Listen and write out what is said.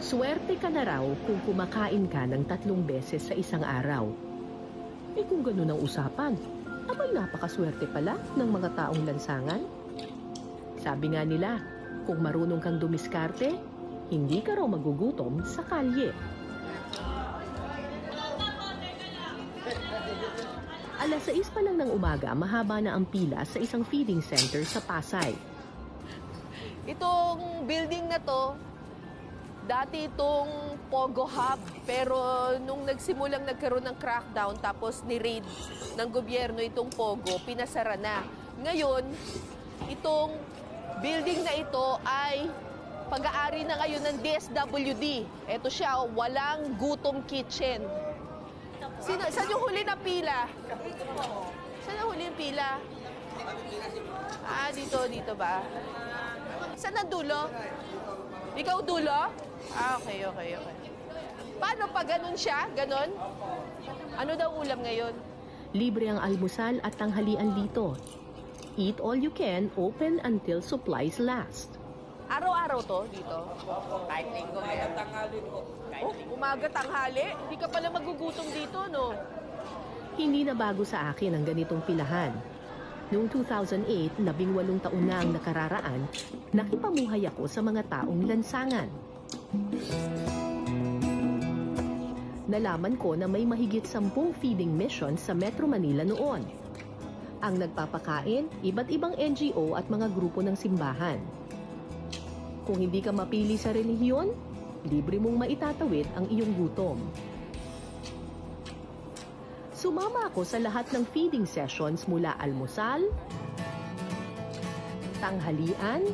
Swerte ka na raw kung kumakain ka ng 3 beses sa isang araw. Eh kung ganun ang usapan, abay napakaswerte pala ng mga taong lansangan. Sabi nga nila, kung marunong kang dumiskarte, hindi ka raw magugutom sa kalye. Alas 6 pa lang ng umaga, mahaba na ang pila sa isang feeding center sa Pasay. Itong building na to, dati itong Pogo Hub, pero nung nagsimulang nagkaroon ng crackdown tapos ni-raid ng gobyerno itong Pogo, pinasara na. Ngayon, itong building na ito ay pag-aari na ngayon ng DSWD. Ito siya, walang gutom kitchen. Saan yung huli na pila? Saan yung huli yung pila? Ah, dito ba? Saan ang dulo? Ikaw dulo? Ah, okay. Paano pa ganun siya? Ganon? Ano daw ulam ngayon? Libre ang almusal at tanghalian dito. Eat all you can, open until supplies last. Araw-araw to dito? Kahit linggo meron. Tanghali po. Umaga, tanghali? Hindi ka pala magugutom dito, no? Hindi na bago sa akin ang ganitong pilahan. Noong 2008, 18 taon na ang nakararaan, nakipamuhay ako sa mga taong lansangan. Nalaman ko na may mahigit 10 feeding mission sa Metro Manila noon. Ang nagpapakain, iba't ibang NGO at mga grupo ng simbahan. Kung hindi ka mapili sa relihiyon, libre mong maitatawid ang iyong gutom. Sumama ako sa lahat ng feeding sessions mula almusal, tanghalian,